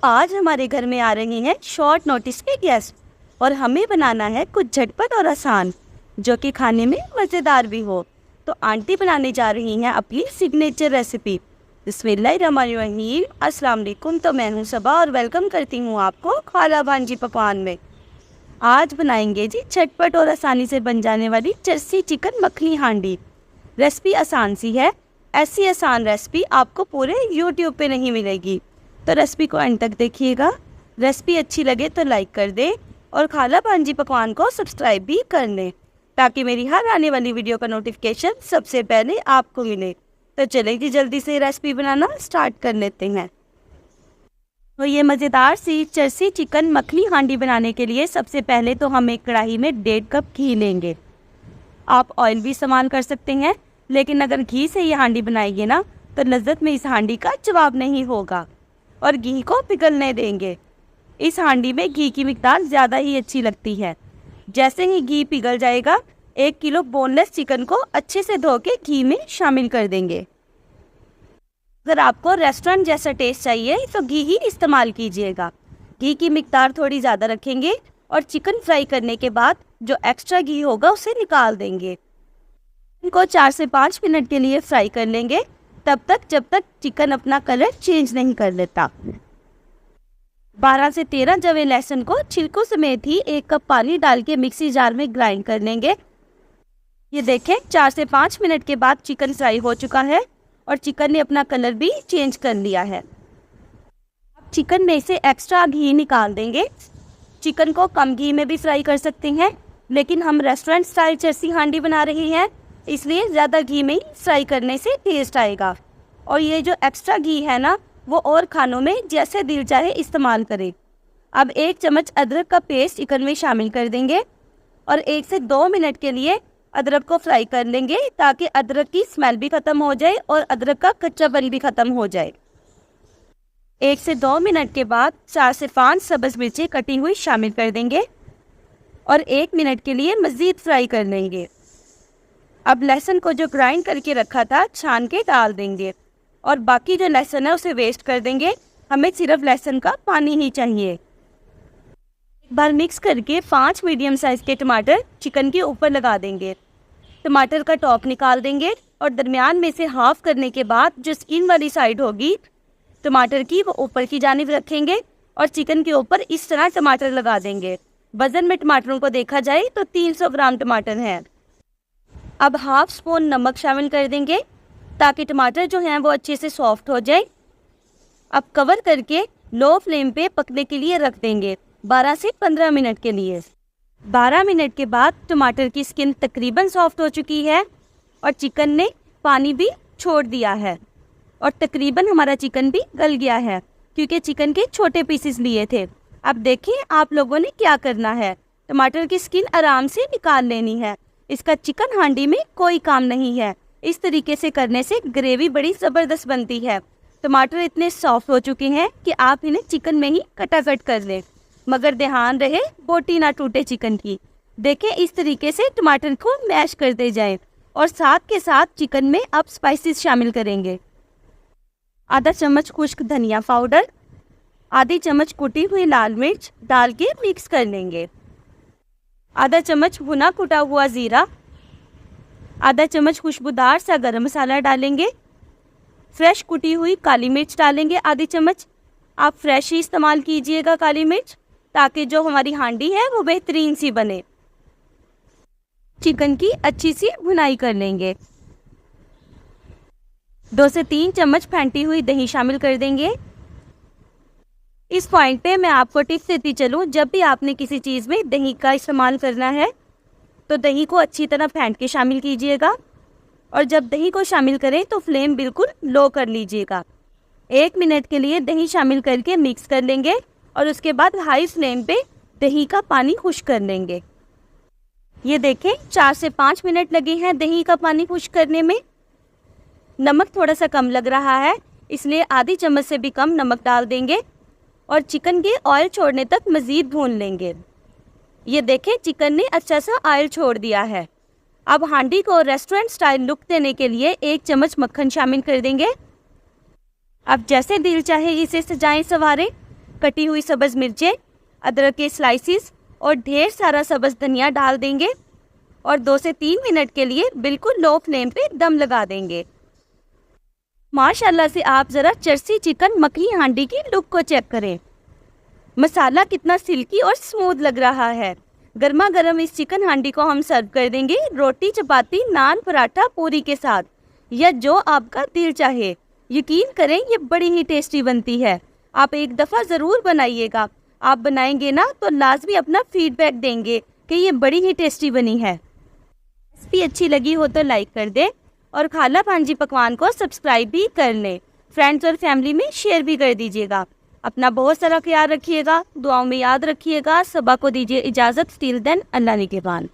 आज हमारे घर में आ रही हैं शॉर्ट नोटिस के गेस्ट और हमें बनाना है कुछ झटपट और आसान जो कि खाने में मज़ेदार भी हो। तो आंटी बनाने जा रही हैं अपनी सिग्नेचर रेसिपी। बिस्मिल्लाहिर्रहमानिर्रहीम। अस्सलाम वालेकुम। तो मैं हूं सबा और वेलकम करती हूं आपको खाला भांजी पकवान में। आज बनाएंगे जी झटपट और आसानी से बन जाने वाली चरसी चिकन मखनी हांडी। रेसिपी आसान सी है, ऐसी आसान रेसिपी आपको पूरे यूट्यूब पे नहीं मिलेगी, तो रेसिपी को अंत तक देखिएगा। रेसिपी अच्छी लगे तो लाइक कर दें और खाला भांजी पकवान को सब्सक्राइब भी कर लें ताकि मेरी हर आने वाली वीडियो का नोटिफिकेशन सबसे पहले आपको मिले। तो चलिए जी जल्दी से रेसिपी बनाना स्टार्ट कर लेते हैं। तो ये मज़ेदार सी चरसी चिकन मखनी हांडी बनाने के लिए सबसे पहले तो हम एक कढ़ाई में 1.5 कप घी लेंगे। आप ऑयल भी इस्तेमाल कर सकते हैं, लेकिन अगर घी से ये हांडी बनाएंगे ना तो लज्जत में इस हांडी का जवाब नहीं होगा और घी को पिघलने देंगे। इस हांडी में घी की मिकदार ज़्यादा ही अच्छी लगती है। जैसे ही घी पिघल जाएगा 1 किलो बोनलेस चिकन को अच्छे से धो के घी में शामिल कर देंगे। अगर आपको रेस्टोरेंट जैसा टेस्ट चाहिए तो घी ही इस्तेमाल कीजिएगा। घी की मिकदार थोड़ी ज़्यादा रखेंगे और चिकन फ्राई करने के बाद जो एक्स्ट्रा घी होगा उसे निकाल देंगे। इनको 4 से 5 मिनट के लिए फ्राई कर लेंगे, तब तक जब तक चिकन अपना कलर चेंज नहीं कर लेता। 12 से 13 जवे लहसुन को छिलकों समेत ही 1 कप पानी डाल के मिक्सी जार में ग्राइंड कर लेंगे। ये देखें 4 से 5 मिनट के बाद चिकन फ्राई हो चुका है और चिकन ने अपना कलर भी चेंज कर लिया है। अब चिकन में से एक्स्ट्रा घी निकाल देंगे। चिकन को कम घी में भी फ्राई कर सकते हैं, लेकिन हम रेस्टोरेंट स्टाइल चरसी हांडी बना रही हैं, इसलिए ज़्यादा घी में ही फ्राई करने से टेस्ट आएगा। और ये जो एक्स्ट्रा घी है ना, वो और खानों में जैसे दिल चाहे इस्तेमाल करें। अब 1 चम्मच अदरक का पेस्ट चिकन में शामिल कर देंगे और 1 से 2 मिनट के लिए अदरक को फ्राई कर लेंगे ताकि अदरक की स्मेल भी ख़त्म हो जाए और अदरक का कच्चापन भी ख़त्म हो जाए। 1 से 2 मिनट के बाद 4 से 5 सब्ज़ मिर्चें कटी हुई शामिल कर देंगे और 1 मिनट के लिए मज़ीद फ्राई कर लेंगे। अब लहसुन को जो ग्राइंड करके रखा था छान के डाल देंगे और बाकी जो लहसुन है उसे वेस्ट कर देंगे। हमें सिर्फ लहसुन का पानी ही चाहिए। एक बार मिक्स करके 5 मीडियम साइज़ के टमाटर चिकन के ऊपर लगा देंगे। टमाटर का टॉप निकाल देंगे और दरमियान में से हाफ करने के बाद जो स्किन वाली साइड होगी टमाटर की वो ऊपर की जानिब रखेंगे और चिकन के ऊपर इस तरह टमाटर लगा देंगे। वज़न में टमाटरों को देखा जाए तो 300 ग्राम टमाटर हैं। अब हाफ स्पून नमक शामिल कर देंगे ताकि टमाटर जो हैं वो अच्छे से सॉफ्ट हो जाए। अब कवर करके लो फ्लेम पे पकने के लिए रख देंगे 12 से 15 मिनट के लिए। 12 मिनट के बाद टमाटर की स्किन तकरीबन सॉफ्ट हो चुकी है और चिकन ने पानी भी छोड़ दिया है और तकरीबन हमारा चिकन भी गल गया है क्योंकि चिकन के छोटे पीसेस लिए थे। अब देखिए आप लोगों ने क्या करना है, टमाटर की स्किन आराम से निकाल लेनी है। इसका चिकन हांडी में कोई काम नहीं है। इस तरीके से करने से ग्रेवी बड़ी ज़बरदस्त बनती है। टमाटर इतने सॉफ्ट हो चुके हैं कि आप इन्हें चिकन में ही कटाकट कर लें, मगर ध्यान रहे बोटी ना टूटे चिकन की। देखें इस तरीके से टमाटर को मैश करते जाएं और साथ के साथ चिकन में अब स्पाइसेस शामिल करेंगे। आधा चम्मच खुश्क धनिया पाउडर, आधी चम्मच कुटी हुई लाल मिर्च डाल के मिक्स कर लेंगे। आधा चम्मच भुना कुटा हुआ ज़ीरा, आधा चम्मच खुशबूदार सा गरम मसाला डालेंगे। फ्रेश कुटी हुई काली मिर्च डालेंगे आधी चम्मच। आप फ्रेश ही इस्तेमाल कीजिएगा काली मिर्च ताकि जो हमारी हांडी है वो बेहतरीन सी बने। चिकन की अच्छी सी भुनाई कर लेंगे। 2 से 3 चम्मच फेंटी हुई दही शामिल कर देंगे। इस पॉइंट पे मैं आपको टिप्स देती चलूँ, जब भी आपने किसी चीज़ में दही का इस्तेमाल करना है तो दही को अच्छी तरह फेंट के शामिल कीजिएगा और जब दही को शामिल करें तो फ्लेम बिल्कुल लो कर लीजिएगा। 1 मिनट के लिए दही शामिल करके मिक्स कर लेंगे और उसके बाद हाई फ्लेम पे दही का पानी खुश्क कर लेंगे। ये देखें 4 से 5 मिनट लगे हैं दही का पानी खुश्क करने में। नमक थोड़ा सा कम लग रहा है, इसलिए आधी चम्मच से भी कम नमक डाल देंगे और चिकन के ऑयल छोड़ने तक मज़ीद भून लेंगे। ये देखें चिकन ने अच्छा सा ऑयल छोड़ दिया है। अब हांडी को रेस्टोरेंट स्टाइल लुक देने के लिए 1 चम्मच मक्खन शामिल कर देंगे। अब जैसे दिल चाहे इसे सजाएं संवारें। कटी हुई सब्ज़ मिर्चें, अदरक के स्लाइसिस और ढेर सारा सब्ज़ धनिया डाल देंगे और 2 से 3 मिनट के लिए बिल्कुल लो फ्लेम पे दम लगा देंगे। माशाल्लाह से आप ज़रा चरसी चिकन मखनी हांडी की लुक को चेक करें। मसाला कितना सिल्की और स्मूथ लग रहा है। गर्मा गर्म इस चिकन हांडी को हम सर्व कर देंगे रोटी, चपाती, नान, पराठा, पूरी के साथ, या जो आपका दिल चाहे। यकीन करें ये बड़ी ही टेस्टी बनती है। आप एक दफ़ा ज़रूर बनाइएगा। आप बनाएंगे ना तो लाजमी अपना फीडबैक देंगे कि ये बड़ी ही टेस्टी बनी है। रेसिपी अच्छी लगी हो तो लाइक कर दें और खाला भांजी पकवान को सब्सक्राइब भी कर लें। फ्रेंड्स और फैमिली में शेयर भी कर दीजिएगा। अपना बहुत सारा ख्याल रखिएगा, दुआओं में याद रखिएगा। सबा को दीजिए इजाज़त। टिल देन, अल्लाह निगहबान।